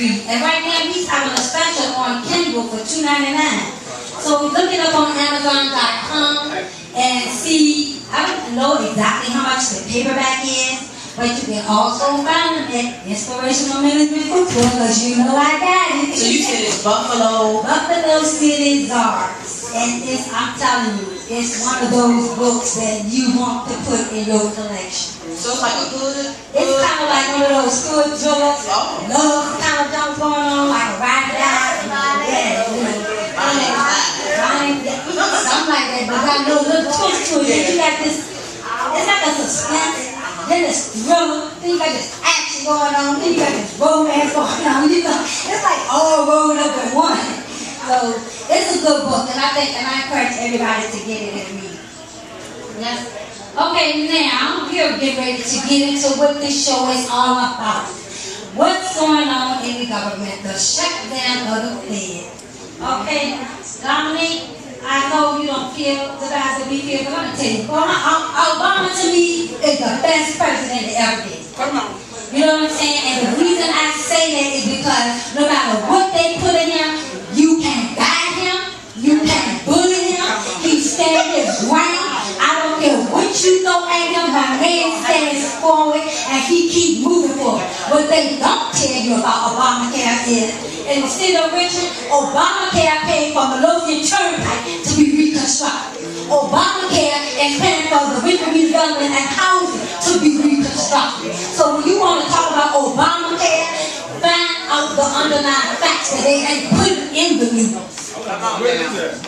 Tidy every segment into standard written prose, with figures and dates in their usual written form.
read. And right now he's having a special on Kindle for $2.99. So look it up on Amazon.com and see. I don't know exactly how much the paperback is, but you can also find them at Inspirational Management Bookstore, because you know I got it. So you said it's Buffalo City Czars. And it's, I'm telling you, it's one of those books that you want to put in your collection. So it's like a good. It's kind of like one of those good drugs, love kind of jump going on, like a ride it out. Yeah, you know. Something like that, but got no little twist to it. You got this, it's like a suspense, then this thriller, then you got this action going on, then you got this romance going on. You know, it's like all rolled up in one. So it's a good book, and I encourage everybody to get it and read. Yes. Okay, now we're getting ready to get into what this show is all about. What's going on in the government? The shutdown of the Fed. Okay, Dominique, I know you don't feel the guys that we feel, but I'm gonna tell you, Obama to me is the best president that ever did. Come on. You know what I'm saying? And the reason I say that is because no matter what they put in him, you can't guide him, you can't bully him, he stands his ground. I don't care what you throw at him, my man stands forward and he keeps moving forward. What they don't tell you about Obamacare is, in the city of Richmond, Obamacare paid for Midlothian Turnpike to be reconstructed. Obamacare is paying for the Richmond redevelopment and housing to be reconstructed. So when you want to talk about Obamacare, find out the underlying facts that they ain't put in the news.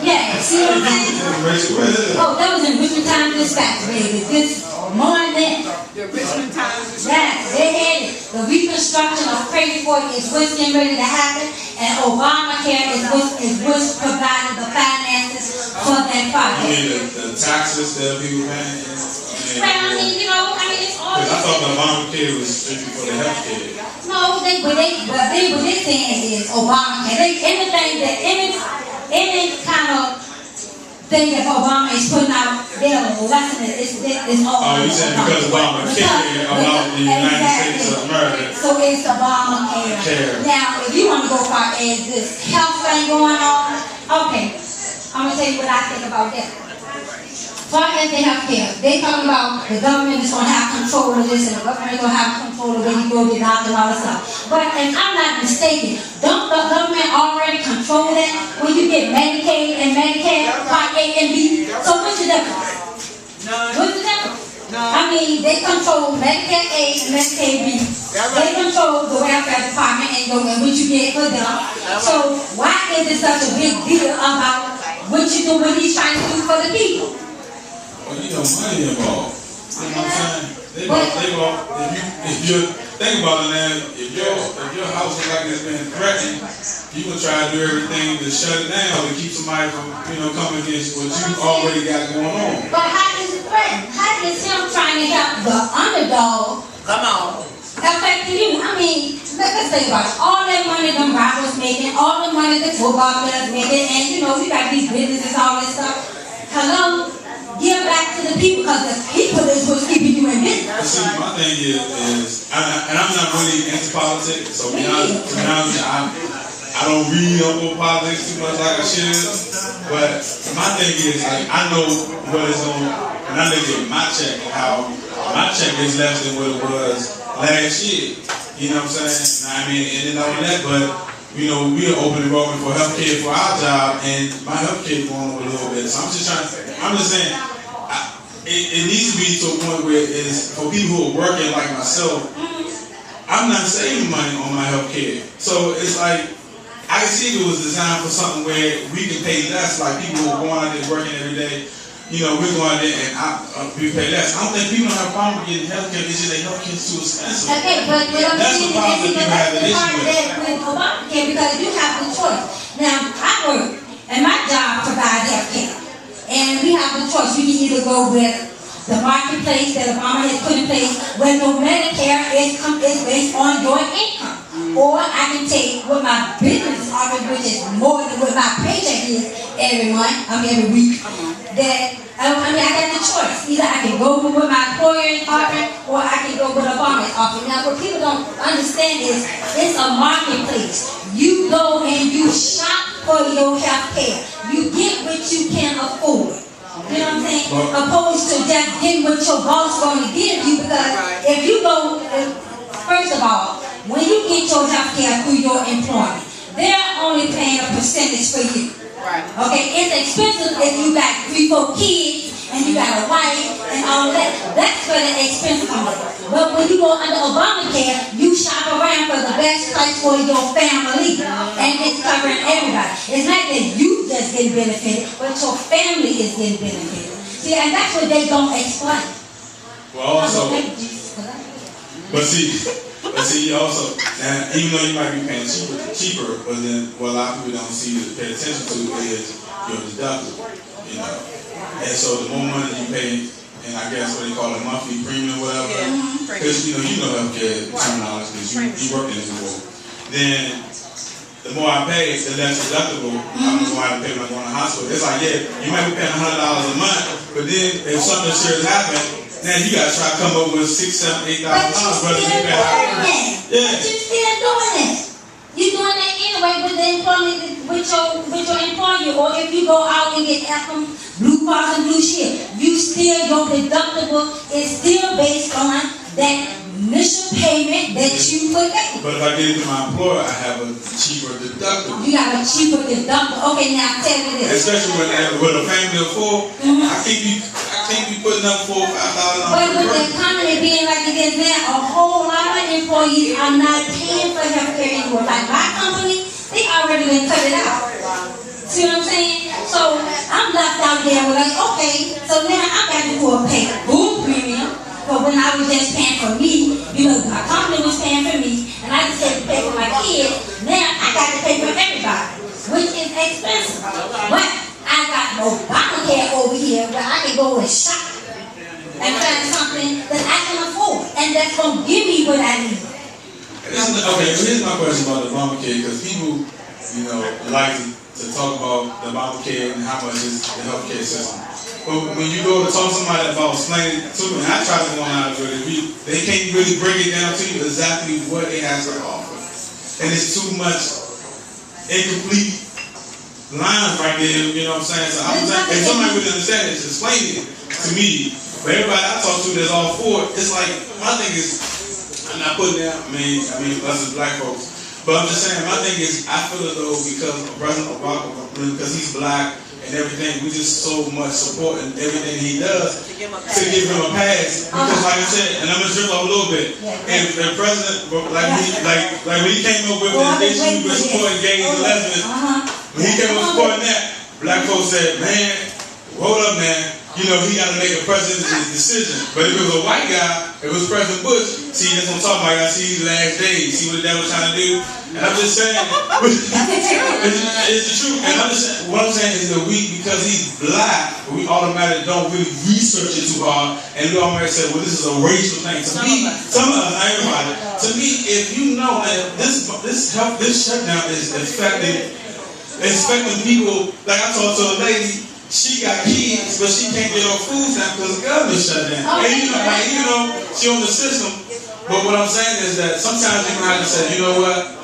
Yeah, see what I'm saying? Oh, that was in Richmond Times-Dispatch, baby. This morning. The Richmond Times. Yes, they had it. The reconstruction of Craigford is what's getting ready to happen, and Obamacare is what's providing the finances for that project. The taxes that people paying. Well, I mean, it's all. I thought the Obamacare was strictly for the health care. No, what they're saying is Obamacare. Any kind of thing that Obama is putting out, they'll lessen it. It's all. Oh, you said because Obamacare about the United States of America. So it's Obamacare. Now, if you want to go far as this health thing going on, okay, I'm gonna tell you what I think about that. Far as the health care, they talking about the government is going to have control of this and the government is going to have control of where you go get doctor and all that stuff. But if I'm not mistaken, don't the government already control that when you get Medicaid and Medicare, Part A and B? So what's the difference? What's the difference? I mean, they control Medicare A and Medicare B. They control the welfare department and what you get for them. So why is it such a big deal about what you do, what he's trying to do for the people? Well, money involved. You know what I'm saying? If you think about it now, if your house is like it's been threatened, you gonna try to do everything to shut it down to keep somebody from, coming against what you already got going on. But how is it threatened? How is him trying to help the underdog? Come on. Affecting you? I mean, let's think about it. All that money them rivals making, all the money the football players making, and you got these businesses, all this stuff. Hello? Give back to the people, because the people is what's keeping you in business. See, my thing is and I'm not really into politics, so to be honest, I don't read up on politics too much like I should. But my thing is, I know what is on, and I look at my check and how my check is less than what it was last year. You know what I'm saying? I mean, and then all that, but we are open enrollment for healthcare for our job, and my healthcare is going on a little bit. So I'm just saying, it needs to be to a point where it's for people who are working like myself. I'm not saving money on my healthcare, so it's like I see it was designed for something where we can pay less. Like people who are going out there working every day, we're going out there and we pay less. I don't think people don't have a problem with getting healthcare. It's just that healthcare is too expensive. Okay, but That's the problem that people have an issue with Obamacare, because you have the choice. Now, I work, and my job provides healthcare, and we have the choice. We can either go with the marketplace that Obama has put in place, where no Medicare is based on your income. Or I can take what my business is offering, which is more than what my paycheck is every week. That I got the choice. Either I can go with what my employer is offering, or I can go with Obama is offering. Now, what people don't understand is it's a marketplace. is. You go and you shop for your health care. You get what you can afford. You know what I'm saying? Opposed to just getting what your boss going to give you, because if you go, first of all, when you get your health care through your employment, they're only paying a percentage for you. Right. Okay, it's expensive if you got 3, 4 kids and you got a wife and all that. That's where the expense comes in. But when you go under Obamacare, you shop around for the best price for your family, and it's covering everybody. It's not that you just get benefited, but your family is getting benefited. See, and that's what they don't explain. Well, also, but see, also, and even though you might be paying cheaper, but then what a lot of people don't see to pay attention to is your deductible, you know. And so the more money you pay, and I guess what they call a monthly premium or whatever, because you know healthcare terminology because you work in this world. Then the more I pay, the less deductible I'm going to pay when I go to the hospital. It's like, yeah, you might be paying $100 a month, but then if something serious happens, now you gotta try to come up with $6,000, $7,000, $8,000, brother. You pay But you're still doing it. You're doing that anyway with the employment with your employer, or if you go out and get Anthem, Blue Cross and Blue Shield, you still, your deductible is still based on that initial payment that you put in. But if I get it to my employer, I have a cheaper deductible. You got a cheaper deductible. Okay, now tell me this. Especially with a family of 4, I can't be putting up $4,000, $5,000. But with the economy being like it is now, a whole lot of employees are not paying for health care anymore. Like my company, they already been cut it out. See what I'm saying? So I'm left out there with like, okay, so now I got to go and pay full premium. But when I was just paying for me, you know, my company was paying for me, and I just had to pay for my kids. Now I got to pay for everybody, which is expensive. But I got Obamacare over here where I can go and shop and find something that I can afford, and that's gonna give me what I need. Okay, here's my question about the Obamacare, because people, you know, like to talk about the Obamacare and how much is the healthcare system. But when you go to talk to somebody about explaining it to me, I try to go out of it, they can't really break it down to you exactly what it has to offer. And it's too much incomplete lines right there, you know what I'm saying? So I'm saying, if somebody really understand it, just explain it to me. But everybody I talk to that's all for it, it's like, my thing is, I'm not putting down, I mean, us as black folks, but I'm just saying, my thing is, I feel as though because of President Obama, because he's black, and everything, we just so much support in everything he does to give him a pass. Because like I said, and I'm gonna drift off a little bit. And the president, like when he came up with this issue with supporting gays and lesbians, when he came up supporting that, black folks said, man, hold up, man. You know, he got to make a president's decision. But if it was a white guy, if it was President Bush, see, that's what I'm talking about. I see these last days. See what the devil's trying to do. And I'm just saying, it's the truth. And I'm just saying, what I'm saying is that we, because he's black, we automatically don't really research it too hard. And we automatically say, well, this is a racial thing. To me, some of us, not everybody, to me, if you know that this shutdown is affecting people, like I talked to a lady, she got kids, but she can't get her food stamp because the government shut down. And you know, she on the system. But what I'm saying is that sometimes you might have to say, you know what?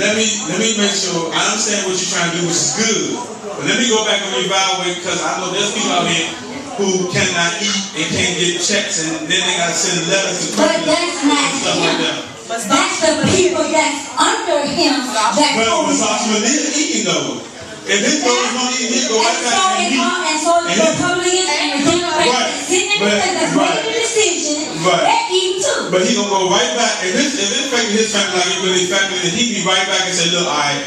Let me make sure I understand what you're trying to do, which is good. But let me go back and reevaluate, because I know there's people out here who cannot eat and can't get checks, and then they gotta send letters to But that's not him. That's the people that's under him. But Massachusetts is eating though. If his daughter's gonna eat, he'll go right back and eat. And so the Republicans and the Democrats sitting there that's making the decision, they're eating too. But he gonna go right back. If it affected his family like it really affected it, he'd be right back and say, look, I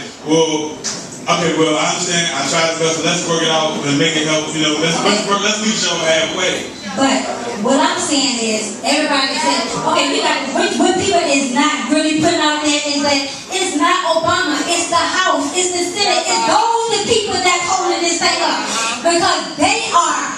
understand, I tried the best, let's work it out and make it help, you know, let's meet each other halfway. But what I'm saying is, everybody says, okay, what people is not really putting out there is that it's not Obama, it's the House, it's the Senate, it's those the people that's holding this thing up. Because they are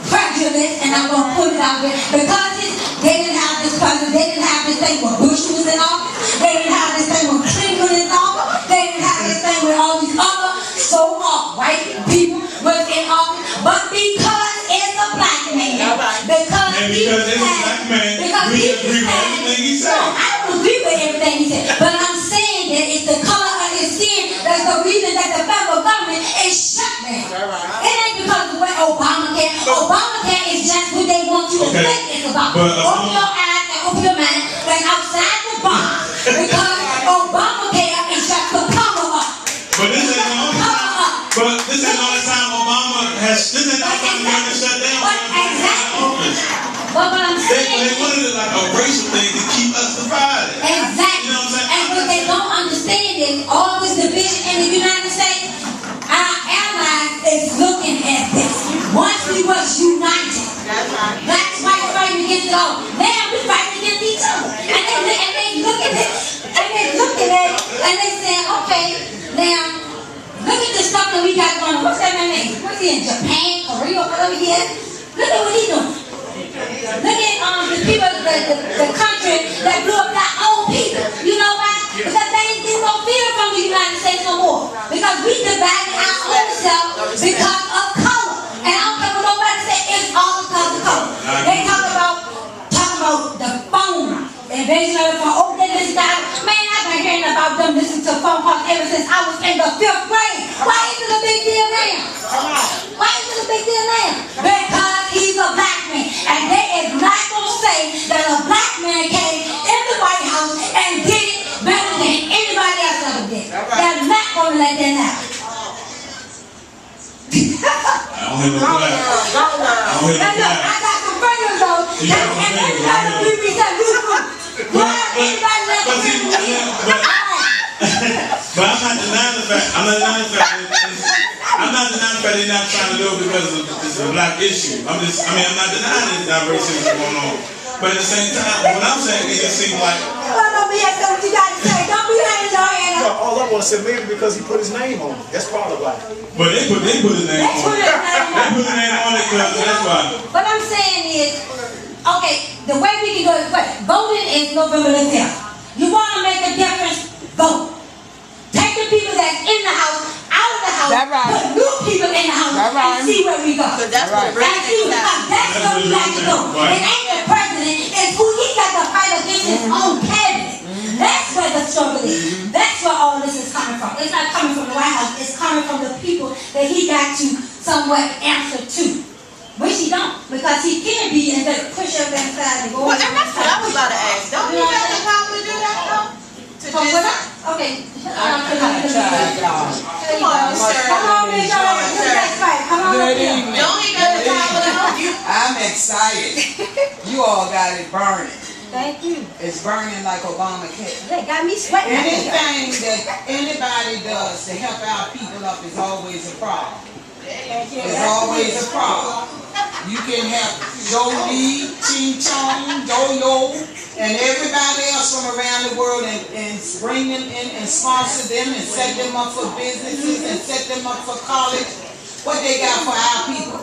prejudiced, and I'm going to put it out there, because they didn't have this president, they didn't have this thing when Bush was in office, they didn't have this thing when Clinton was in office, they didn't have this thing with all these other so-called white people was in office, but because it's a black man, because it's a black man, we agree with everything he said. No, I don't agree with everything he said, but I'm saying that it's the color Open your eyes and open your mind. Like outside the box. Because Obamacare is just to cover up. But this ain't the only time. But this ain't the only time Obama has. This ain't the only time America shut down. Exactly. But what I'm saying, they wanted it like a racial thing to keep us divided. Exactly. You know what I'm saying? And what they don't understand is all this division in the United States, our allies is looking at this. Once we was united, blacks, whites fighting against it all. Now we fighting against each other. And they look at it, and they looking at it, and they saying, okay, now look at the stuff that we got going on. What's that man name? What's he in Japan, Korea, whatever he is? Look at what he doing. Look at the people, the country that blew up their own people. You know why? Because they ain't getting no fear from the United States no more. Because we divided our own self because of color. And I don't care what nobody say, it's all because of color. They talk about the phone invasion of the phone. Oh, they listen to that. Man, I've been hearing about them listening to phone calls ever since I was in the 5th grade. Why is it a big deal now? Why is it a big deal now? Because he's a black man. And they is not going to say that a black man came in the White House and did it better than anybody else ever did. They're not going to let that happen. I don't hear no clap. I don't hear no clap. I got some fingers though. And everybody will be saying, but I'm not denying the fact. I'm not denying the fact they're not trying to do it because it's a black issue. I'm not denying this diversity that's going on. But at the same time, what I'm saying is it seems like. Don't be what you got to say. Don't be letting your hand up. All I want to say, maybe because he put his name on it. That's part of why. But they put his name on it. They put his name on it because that's why. What I'm saying is, okay, the way we can go is voting is November the 10th. You want to make a difference? Vote. Take the people that's in the house out of the house. That's right. Put new people in the house and see where we go. That's what And see where that's where we got to go. It ain't the president, it's who he got to fight against his own cabinet. That's where the struggle is. That's where all this is coming from. It's not coming from the White House. It's coming from the people that he got to somewhat answer to. Which he don't, because he can be and just push up that side and go. Well, and that's what I was about to ask. Don't you have the power to do that though? Okay. Come on, sir. Come on, Miss Jones. That's right. Come on. Good evening. Don't he got the power to help you? I'm excited. You all got it burning. Thank you. It's burning like Obamacare. They got me sweating. Anything that anybody does to help our people up is always a problem. It's always a problem. You can have Jolie, Ching Chong, Yo-Yo, and everybody else from around the world and bring them in and sponsor them and set them up for businesses and set them up for college. What they got for our people?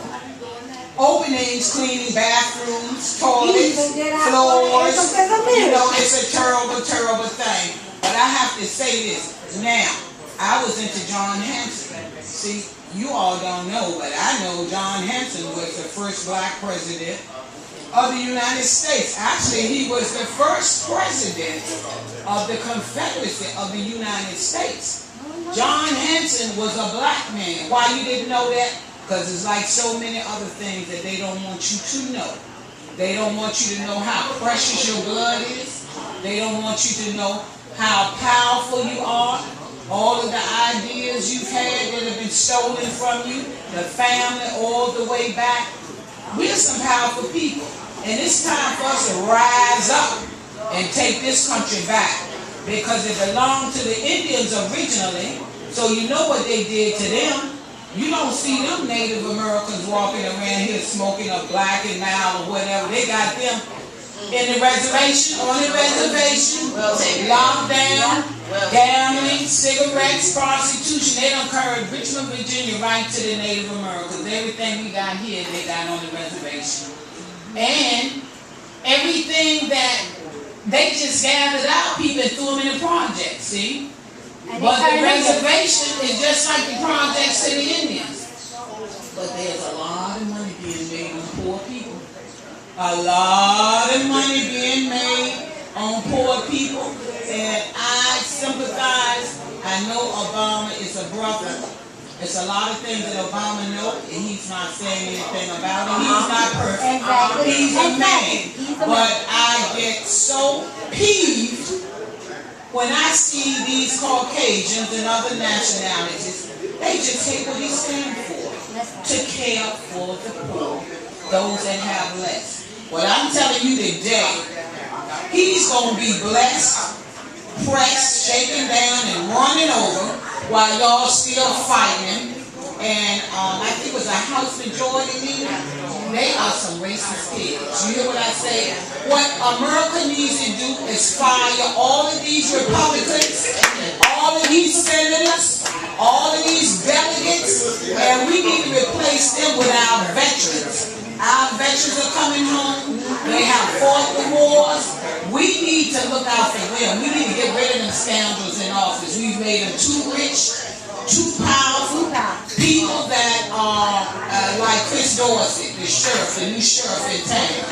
Openings, cleaning bathrooms, toilets, floors. You know, it's a terrible, terrible thing. But I have to say this. Now, I was into John Hanson. See, you all don't know, but I know John Hanson was the first black president of the United States. Actually, he was the first president of the Confederacy of the United States. John Hanson was a black man. Why you didn't know that? Because it's like so many other things that they don't want you to know. They don't want you to know how precious your blood is. They don't want you to know how powerful you are. All of the ideas you've had that have been stolen from you, the family all the way back. We're some powerful people. And it's time for us to rise up and take this country back. Because it belonged to the Indians originally. So you know what they did to them. You don't see them Native Americans walking around here smoking a Black and Mild or whatever. They got them in the reservation, on the reservation, locked down, gambling, cigarettes, prostitution. They don't carry Richmond, Virginia right to the Native Americans. Everything we got here, they got on the reservation. And everything that they just gathered out, people and threw them in the project, see? But the reservation is just like the projects to the Indians. But there's a lot of money being made on poor people. A lot of money being made on poor people. And I sympathize. I know Obama is a brother. It's a lot of things that Obama knows, and he's not saying anything about it. He's not perfect. He's a man. But I get so peeved when I see these Caucasians and other nationalities. They just take what he stands for, to care for the poor, those that have less. Well, I'm telling you today, he's going to be blessed, pressed, shaken down, and running over while y'all still fighting. And I think it was a House majority leader. They are some racist kids. You hear what I say? What America needs to do is fire all of these Republicans, all of these senators, all of these delegates, and we need to replace them with our veterans. Our veterans are coming home. They have fought the wars. We need to look out for them. We need to get rid of them scoundrels in office. We've made them too rich, too powerful. People that are like Chris Dorsey, the sheriff, the new sheriff in town.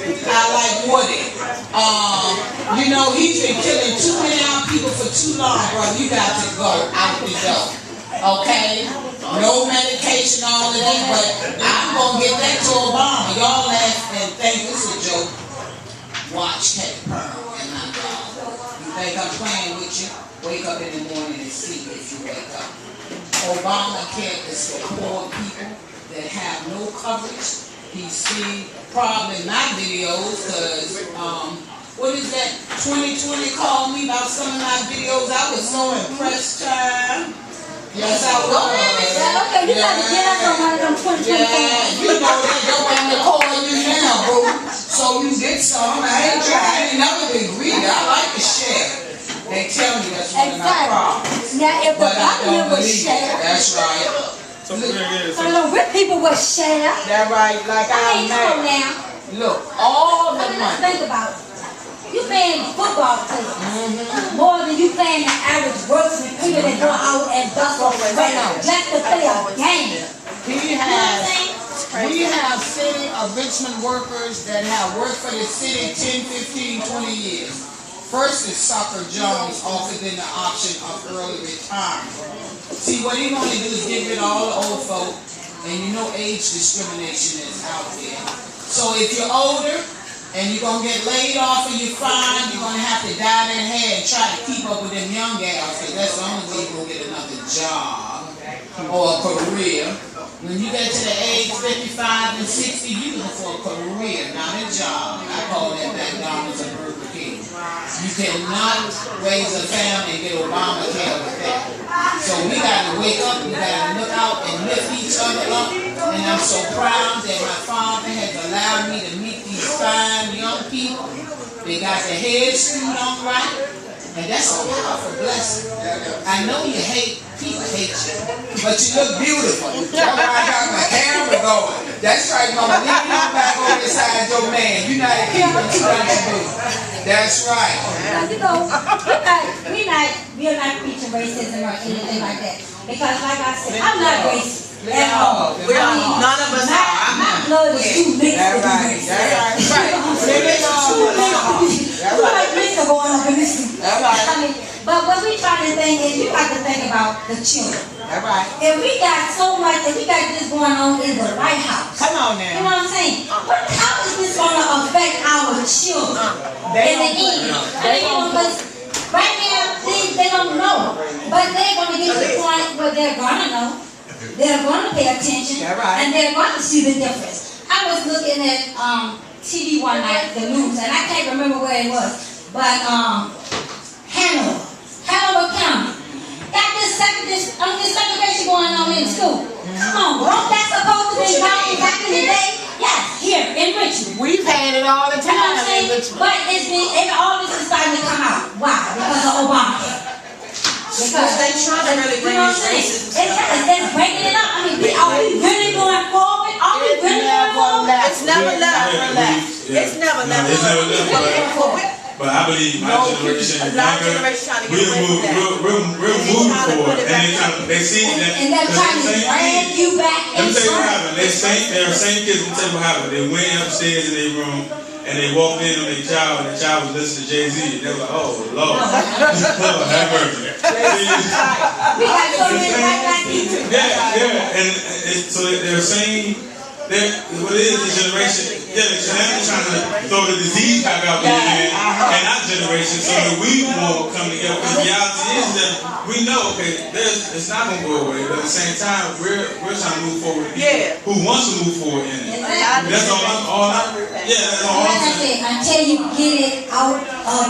I like Woody. You know, he's been killing too many people for too long, bro. You got to go out the door. Okay? No medication, all of that, but I'm going to get that to Obama. Y'all laugh and think this is a joke. Watch Kate Pearl and my dog. You think I'm playing with you? Wake up in the morning and see if you wake up. Obamacare is for poor people that have no coverage. He's seen probably my videos because, what is that? 2020 called me about some of my videos. I was so impressed, child. Yes, I was. Okay, you got to get us on one of them 2020. Yeah, you know they don't want to call you now, boo. So you get some. I ain't never been greedy. I like to share. They tell me that's one of my problems. Now, if the But I government don't was believe it. share, That's right. So the rich people would share. That right, like I ain't know I now. look, all the Let's money. think about it. You playing football players more than you playing the average workman, people that go out and dust off the ground just to play a game. We have city of Richmond workers that have worked for the city 10, 15, 20 years. First is Sucker Jones offered them the option of early retirement. See, what he want to do is get rid of all the old folk, and you know age discrimination is out there. So if you're older, and you're going to get laid off and you're fine, you're going to have to dye that hair and try to keep up with them young gals, because that's the only way you're going to get another job or a career. When you get to the age 55 and 60, you're looking for a career, not a job. I call that McDonald's and Burger King. You cannot raise a family and get Obamacare with that. So we got to wake up, we got to look out and lift each other up. And I'm so proud that my father has allowed me to meet these fine young people. They got their heads screwed on right. And that's a powerful blessing. I know you hate, people hate you, but you look beautiful. That's why I got my camera going. That's right, mama. Leave me back over beside your man. You know how to keep what you got to do. That's right. You know, we're not preaching racism or anything like that. Because like I said, I'm not racist. At all. None of us are. My blood is too mixed. That's right. That's right. Too much mixture going on in this. That's right. I mean, but what we trying to think is you got to think about the children. That's right. If we got so much, if we got this going on in the White House, Come on you know now. what I'm saying? How is this going to affect our children in the end? I mean, you know, because right now they don't know, but they're going to get to the point where they're going to know. They're going to pay attention, and they're going to see the difference. I was looking at TV one night, the news, and I can't remember where it was, but Hanover County, got this segregation going on in school. Come on, bro, that's supposed to be gone back in the day? Yes, here in Richmond. We've had it all the You know what I'm time saying? in Richmond. But all this is starting to come out. Why? Because of Obamacare. Because they trying to really bring this racism stuff. It's breaking it up. I mean, are we really going forward? Are we really going forward? It's never left. It's never left. But I believe my generation, we'll move forward, and they see that. And they're trying to drag you back. Let me tell you what happened. They're same kids. Let me tell you what happened. They went upstairs in their room and they walked in on their child, and the child was listening to Jay-Z. And they were like, "Oh Lord, Lord have mercy." We got so many white black people. Yeah, and so they're saying that what it is the generation. Yeah, the Shenanigans trying to throw the disease back out there in our generation so that we won't come together. Because the reality is that we know, okay, it's not going to go away, but at the same time, we're trying to move forward with people who wants to move forward in it. That's all that's all I'm Like I saying. said, until you get it out of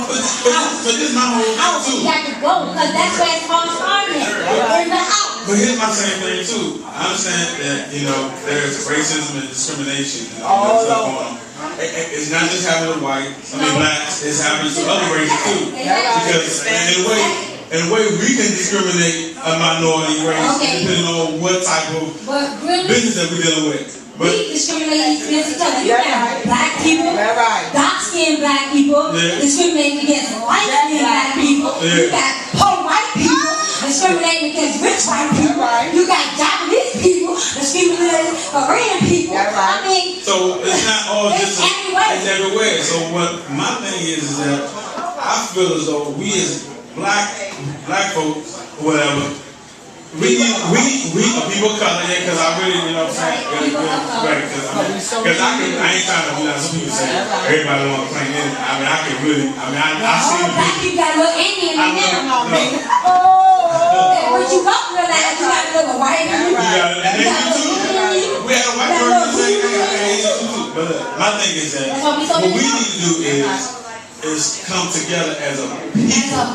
the house. But this is my whole House, thing you too. got to go, because that's where it's all started, in the house. But here's my same thing too. I understand that, there's racism and discrimination and all that stuff going on. It's not just happening to whites, blacks, it's happening to other races too. Because in a way we can discriminate a minority race depending on what type of business that we're dealing with. But we discriminate against each other. You have black people, dark-skinned black people, discriminating against light-skinned black people. You got poor white people discriminating against rich white people. You got Japanese people discriminating Korean people. I mean, so it's not all it's just everywhere. it's everywhere. So what my thing is that I feel as though we as black folks, whatever, we are people of color, because I really, what I'm saying, right? Because I ain't trying to, some people say everybody want to claim it. I can really, I see the black people got a little Indian in them. But you don't realize you got a little white in you. We had a white person say, but my thing is that what we need to do is come together as a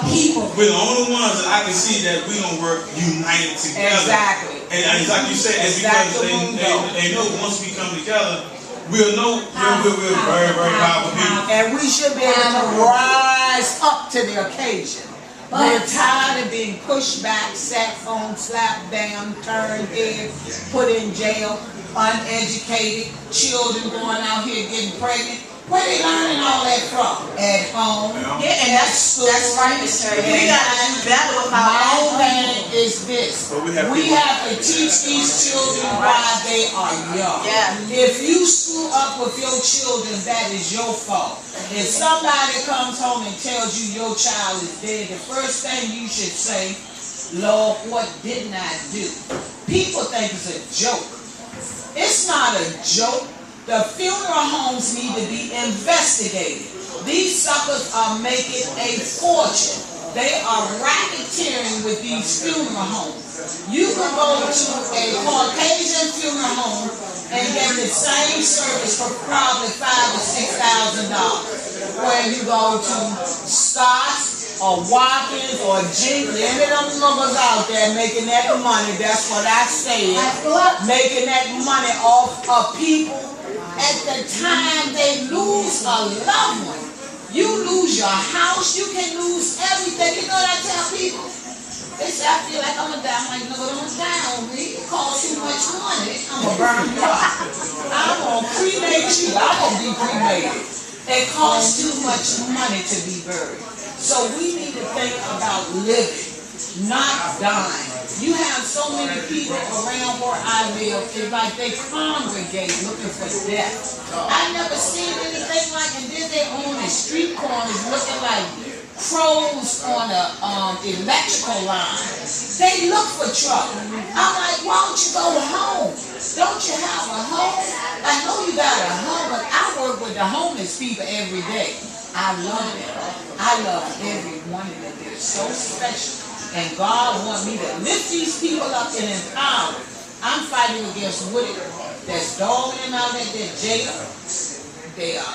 people. We're the only ones that I can see that we don't work united together. Exactly. And it's like you said, it's because they know once we come together, we'll know we're very, very powerful people. And we should be able to rise up to the occasion. We're tired of being pushed back, sat on, slapped down, turned head, put in jail, uneducated, children going out here getting pregnant. Where they learning all that from? At home. Yeah, and that's right, Mr. We got to do better with My our own thing is this. We have to teach these children while they are young. If you screw up with your children, that is your fault. If somebody comes home and tells you your child is dead, the first thing you should say, Lord, what didn't I do? People think it's a joke. It's not a joke. The funeral homes need to be investigated. These suckers are making a fortune. They are racketeering with these funeral homes. You can go to a Caucasian funeral home and get the same service for probably $5,000 or $6,000. Where you go to Scott's or Watkins or Jingle, any of them numbers out there making that money, that's what I said, making that money off of people. At the time they lose a loved one, you lose your house, you can lose everything. You know what I tell people? They say, I feel like I'm going to die. I'm like, no, don't die on me. It costs too much money. I'm going to burn you up. I'm going to cremate you. I'm going to be cremated. It costs too much money to be buried. So we need to think about living, not dying. You have so many people around where I live, it's like they congregate looking for death. I never seen anything like, and then they on the street corners looking like crows on a electrical line. They look for trouble. I'm like, why don't you go home? Don't you have a home? I know you got a home, but I work with the homeless people every day. I love them. I love every one of them. They're so special. And God wants me to lift these people up and empower them. I'm fighting against Woody that's dogging them out at their jail. They're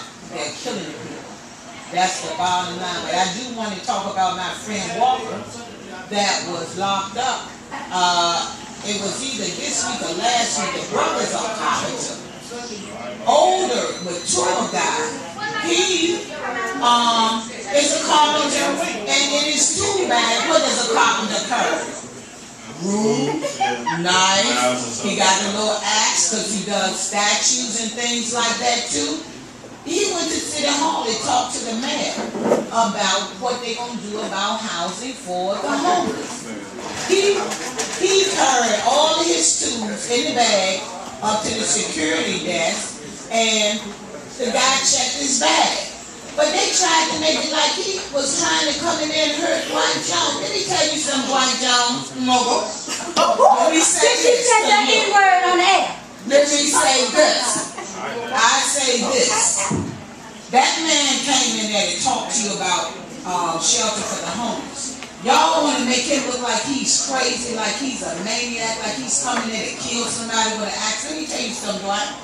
killing the people. That's the bottom line. But I do want to talk about my friend Walker that was locked up. It was either this week or last week. The brother's a carpenter. Older, mature guy. He is a carpenter, and it is too bad. What does a carpenter carry? Rude, knife. He got a little axe because he does statues and things like that too. He went to City Hall and talked to the mayor about what they're going to do about housing for the homeless. He carried all of his tools in the bag up to the security desk, and the guy checked his bag. But they tried to make it like he was trying to come in there and hurt Dwight Jones. Let me tell you something, Dwight Jones. Let me say this. She said the N-word on air. Let me say this. I say say this. That man came in there to talk to you about shelter for the homeless. Y'all want to make him look like he's crazy, like he's a maniac, like he's coming in to kill somebody with an axe. Let me tell you something, Dwight.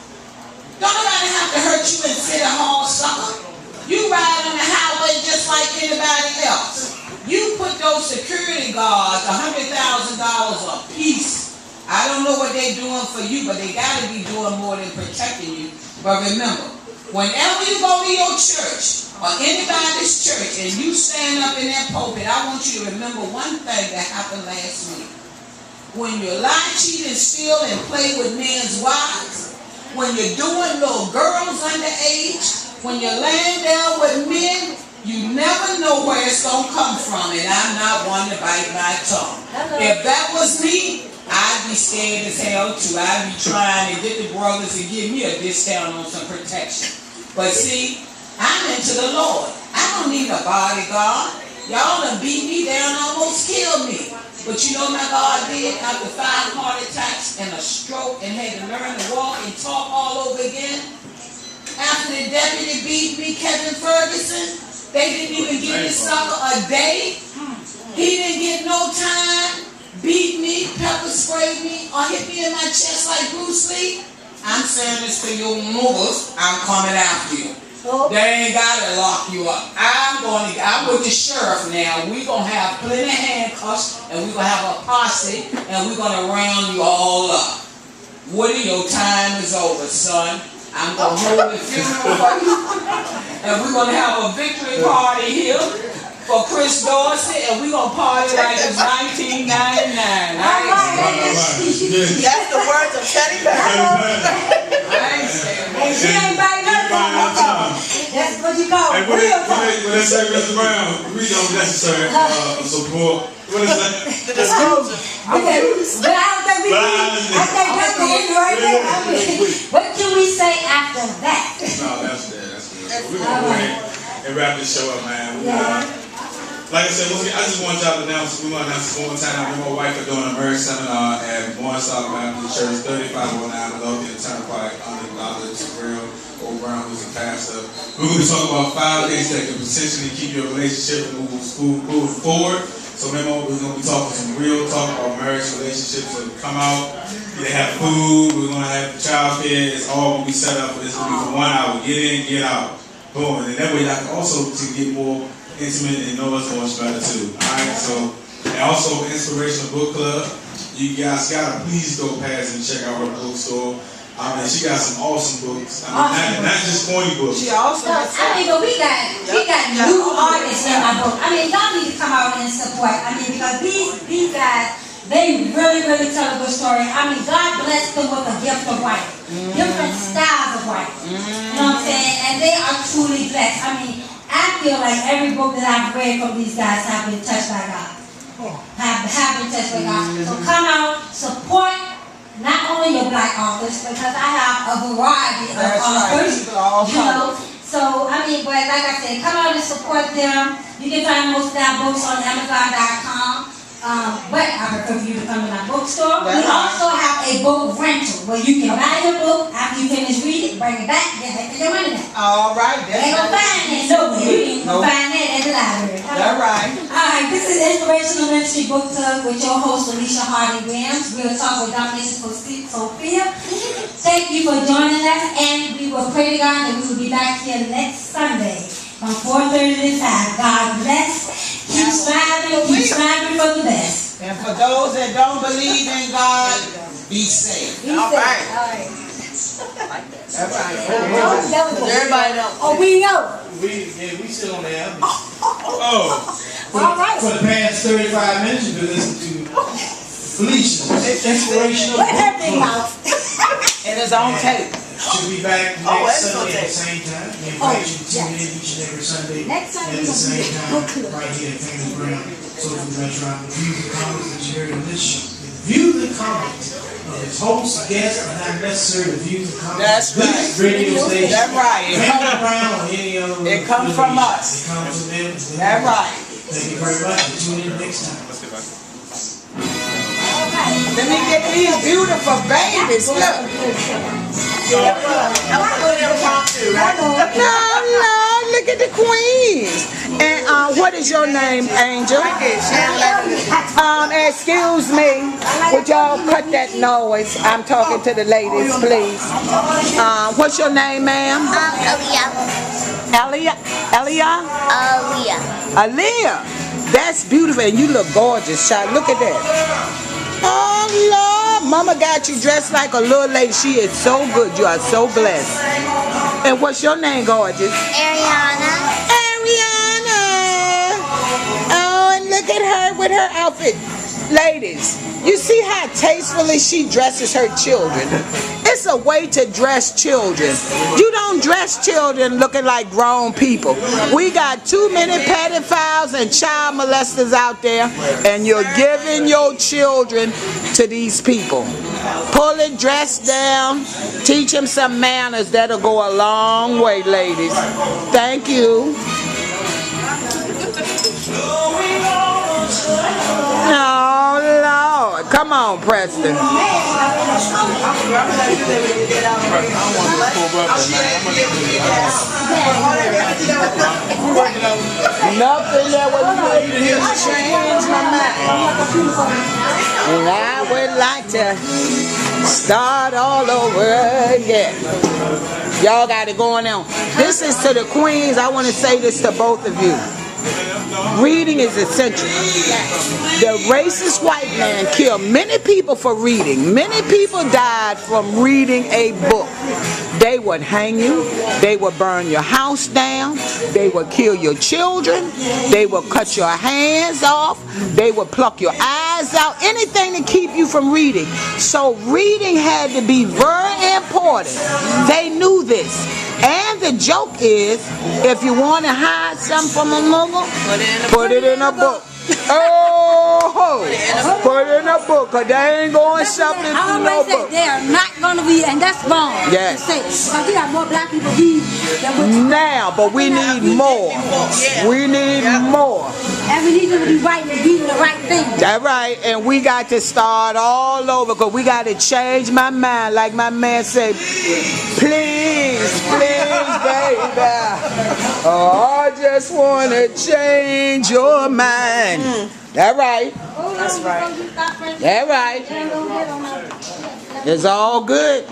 Don't nobody have to hurt you in City Hall, sucker. You ride on the highway just like anybody else. You put those security guards $100,000 a piece. I don't know what they're doing for you, but they got to be doing more than protecting you. But remember, whenever you go to your church or anybody's church and you stand up in that pulpit, I want you to remember one thing that happened last week. When you lie, cheat, and steal and play with men's wives, when you're doing little girls underage, when you're laying down with men, you never know where it's going to come from, and I'm not one to bite my tongue. If that was me, I'd be scared as hell too. I'd be trying to get the brothers to give me a discount on some protection. But see, I'm into the Lord. I don't need a bodyguard. Y'all done beat me down, almost killed me. But you know what my God did after 5 heart attacks and a stroke and had to learn to walk and talk all over again? After the deputy beat me, Kevin Ferguson, they didn't even give this sucker a day. He didn't get no time, beat me, pepper sprayed me, or hit me in my chest like Bruce Lee. I'm saying this to you mothers, I'm coming after you. They ain't gotta lock you up. I'm with the sheriff now. We're gonna have plenty of handcuffs, and we're gonna have a posse, and we're gonna round you all up. Woody, your time is over, son. I'm gonna hold the funeral for you, and we're gonna have a victory party here for Chris Dorsey, and we're gonna party like it's 1999. That's the words of Teddy Bear. I ain't saying that. She ain't biting her tongue. That's what you call Hey, real talk. when they say Mr. Brown, we don't necessarily support. What is that? Okay, but I don't think we need. I think that's the end right there. I mean, what can we say after that? No, that's good. That's good. So we're gonna go ahead and wrap this show up, man. Like I said, I just want y'all to announce. We're gonna announce this one time. Me and my wife are doing a marriage seminar at Morningside Baptist Church, 3509 Lothian Turnpike, under Dr. Terrell O'Brien, who's a pastor. We're gonna be talking about 5 things that can potentially keep your relationship moving forward. So remember, we're gonna be talking some real talk about marriage relationships. So come out, they have food. We're gonna have child care. It's all gonna be set up. It's gonna be for 1 hour. Get in, get out, boom. And that way, y'all can also to get more intimate and know us much better too. Alright, so, and also Inspirational Book Club. You guys gotta please go past and check out her bookstore. I mean, she got some awesome books. I mean, not just corny books. She also I mean, but we got new artists in our book. I mean, y'all need to come out and support. I mean, because these guys, they really tell a good story. I mean, God blessed them with a gift of writing, different styles of writing. You know what I'm saying? And they are truly blessed. I mean, I feel like every book that I've read from these guys have been touched by God. Have been touched by God. So come out, support not only your black authors, because I have a variety of authors. You know, so I mean, but like I said, come out and support them. You can find most of our books on Amazon.com. But I prefer for you to come to my bookstore. We also have a book rental where you can buy your book after you finish reading, bring it back, get back to your money back. all right. You ain't gonna find that nowhere. You ain't gonna find that at the library. All right. Alright, this is Inspirational Ministry Book Club with your host, Alicia Hardy Williams. We'll talk with Domination Sophia. Thank you for joining us, and we will pray to God that we will be back here next Sunday from 4:30 to 5. God bless. Keep striving for the best. And for those that don't believe in God, be safe. All right. That's right. Everybody knows. Oh, we know. We sit on there. Oh, All right. For the past 35 minutes, you've been listening to Felicia's Inspirational Put her Book big Club. mouth. And it's on tape. She'll be back next Sunday at the same time. We invite you to tune in each and every Sunday Next Sunday at the we're gonna same be time, Book Club. right here at Famous Brown Social Restaurant. The views and comments that you heard on this show. The views and comments of its hosts, guests, are not necessarily the views and comments That's of this right. radio station. That's right. Famous Brown or any other. It comes from us. It comes from them. That's right. Thank you very much. And tune in next time. Let me get these beautiful babies. Look. Good stuff. No, look at the queens. And what is your name, Angel? Excuse me. Would y'all cut that noise? I'm talking to the ladies, please. What's your name, ma'am? Aliyah. Aliyah? Aliyah. That's beautiful. And you look gorgeous, child. Look at that. Oh, Lord. Mama got you dressed like a little lady. She is so good. You are so blessed. And what's your name, gorgeous? Ariana. Ariana. Oh, and look at her with her outfit. Ladies, you see how tastefully she dresses her children. It's a way to dress children. You don't dress children looking like grown people. We got too many pedophiles and child molesters out there, and you're giving your children to these people. Pull it, dress down, teach them some manners. That'll go a long way, ladies. Thank you. Oh, Lord. Come on, Preston. Nothing that was made here to change my mind. And I would like to start all over again. Y'all got it going on. This is to the queens. I want to say this to both of you. Reading is essential. The racist white man killed many people for reading. Many people died from reading a book. They would hang you. They would burn your house down. They would kill your children. They would cut your hands off. They would pluck your eyes out. Anything to keep you from reading. So reading had to be very important. They knew this. And the joke is, if you want to hide something from a mother, put it in a book. Oh, put it in a book, because they ain't going something through no book. They are not going to be, and that's wrong. Yes. Because we got more black people read than what you now, but we need more. We need more. And we need them to be writing and reading the right thing. That's right, and we got to start all over, because we got to change my mind, like my man said, please, baby. Oh, I just want to change your mind. That's right. That's right. That's right. It's all good.